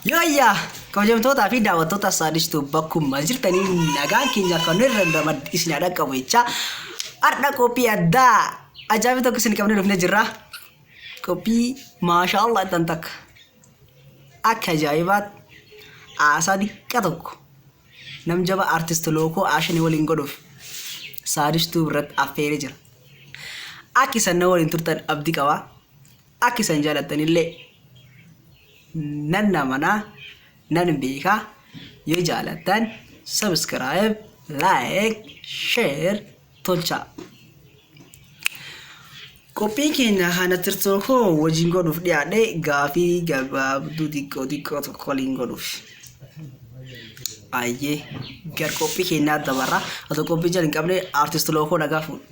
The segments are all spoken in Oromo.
Yo iya, kabajamtoota fi daawwattoota saadistuu bakkuma jirtanii nagaan keenya kan nuyi dandamad isin ada qabecha arda kopi adda ajaa'iba tokko isin qabnee dhufnee jirra. Kopi maashaallah tan takka akka ajaa'ibaat aasaa diqqa tokko nam jaba artist lookoo aashanii waliin godhuuf saadistuu irratti affeeree jira. Akka isan na waliin turtan abdii qaba. Akka isan jaalattanillee nan namana nan beeka yoo jaalattan subscribe like share tolcha. Kopiin keenya kana tirtokoo wajjin godhuuf dhiyaadhe gaafii gabaabduu xiqqoo tokko waliin godhuuf. Ayyee gar koppii keenyaa dabarra otoo koppii jala hin qabne artist lookoo nagaa fuudhu.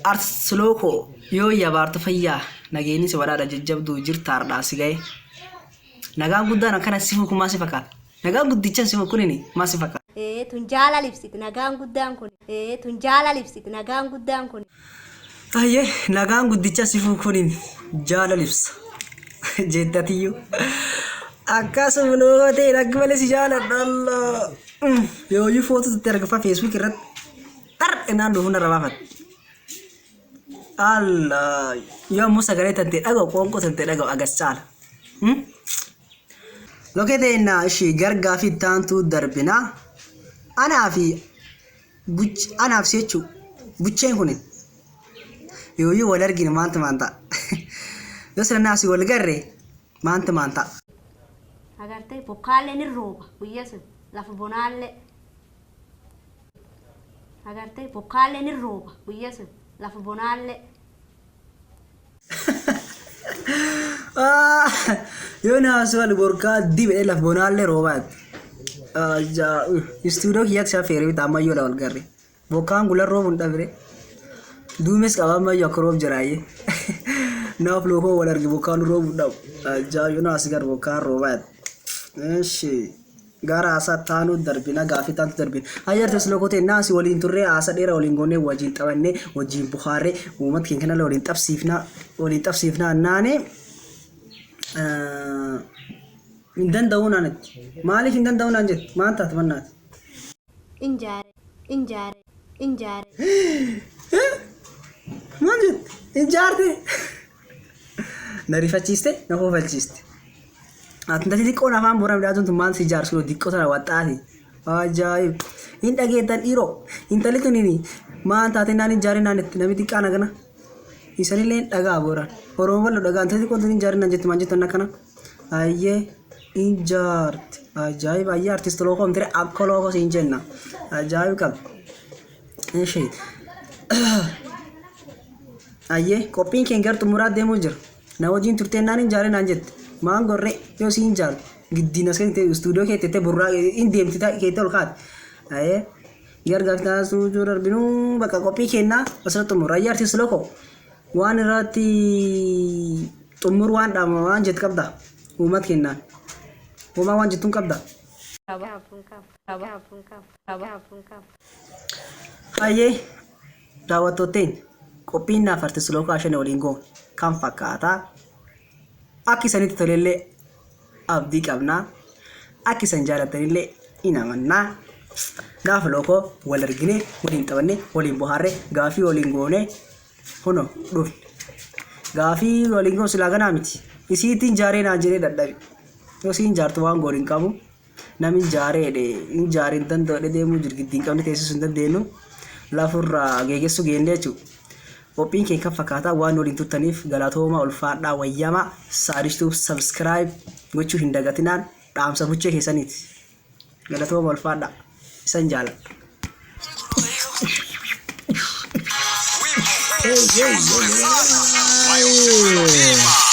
Artist lookoo yoo yabaartu fayyaa nageenyi si wadaadha jajjabduu jirtaardhaa si ga'e. Nagaan guddaan akkana si fuku maal si fakkaata? Nagaan guddichaan si fuku kunini maal si fakkaata? Tun jaala lipsiti nagaan guddaan kun. Tun jaala lipsiti nagaan guddaan kun. Ayyee nagaan guddichaa si fuku kunini jaala lipsa jettatiyyuu. Akkasuma lookoo ta'e akka malee si jaaladha Allah. Yooyyuu footoo itti argafa Facebook irratti tar inaan dhufu narra baafata. Allah yoo ammoo sagalee tantee dhaga'u qoonqoo tantee dhaga'u agas caala. Lookee ta'inna ishee gargaa fi taantuu darbinaa anaaf jechuu bucheen kun yooyyuu wal argine maanta yoo sirnaa asii wal garre maanta. Agartee bokkaallee ni rooba guyyaa sun lafa bonaallee. Agartee bokkaallee ni rooba guyyaa sun lafa bonaallee. Yoo naas wal borkaa dibee lafa bonaallee roobaa. Istuudiyoo kiyyaatti isaa feeree bitaa ammayyoo la wal garre. Bokkaan gula roobu hin dhabire. Duumes qaba ammayyoo akka roob jiraayyee. Naaf lookoo wal arge bokkaan roobu dhabu. Yoo naas gar bokkaan roobaa. Eshi gara asa taanu darbina gaafii taantu darbina ayyartes lokote naasi waliin turre asa dheera waliin goone wajin tabanne wajin bukhare uumat keenya kana waliin tapsiifna naane indan dawnaan maaliif indan dawnaan jet maanta tamannaat injaare manjit injaarte narifachiiste na hoofalchiiste. Atandati dikko nafaan boram daatun tumaan si jaar sulo dikko sana waxaati. Ajaa'ib. In dhageettan dhiiroo. Intalli tunini maan taate naan hin jaarin naan itti namni xiqqaan akkana. Isanillee dhagaa booraan. Oromoo bal'oo dhagaa intalli xiqqoon tuni hin jaarin naan jetti maan jettan akkana. Ayyee hin jaarti. Ajaa'ib ayyee artist lookoo mtire akka lookoo si hin jenna. Ajaa'ib qaba. Ishee. Ayyee qophiin keenya gara xumuraa deemuu jira. Na wajjin turtee naan hin jaarin naan jetti. Maan gorre yoo siin jaal giddina seente studio keettee burraa in deemti keettee ol kaate. Ayee gargaaf taasisuu jiru darbinuu bakka qophii kennaa asirratti xumura. Ayyaa artist lookoo waan irratti xumuru waan dhaama waan jettu qabda uumat kennaan. Uumaa waan jettuun qabda. Ayyee daawwattooteen qophiin naaf artist lookoo ashane waliin goon kan fakkaataa. Akka isanitti tolellee abdii qabnaa. Akka isan jaalattanillee in amannaa. Gaafa lookoo wal argine waliin taphanne waliin bohaarre gaafii waliin goone hono dhufne. Gaafii waliin goon silaa ganaa miti. Isiitiin jaaree naan jedhee dadhabe. Yoo siin jaartu waan goon hin qabu. Namni jaareedhe hin jaariin danda'e deemuu jirgiddiin qabne teessisuu hin dandeenyu. Lafurraa geegessuu geenne jechuudha. Qophiin keenya kan fakkaataa waan waliin turtaniif galatooma ulfaadhaa wayyamaa saadistuu subscribe gochuu hin dagatinaan dhaamsa buchee keessaniiti. Galatooma ulfaadhaa isan jaaladha. Hey.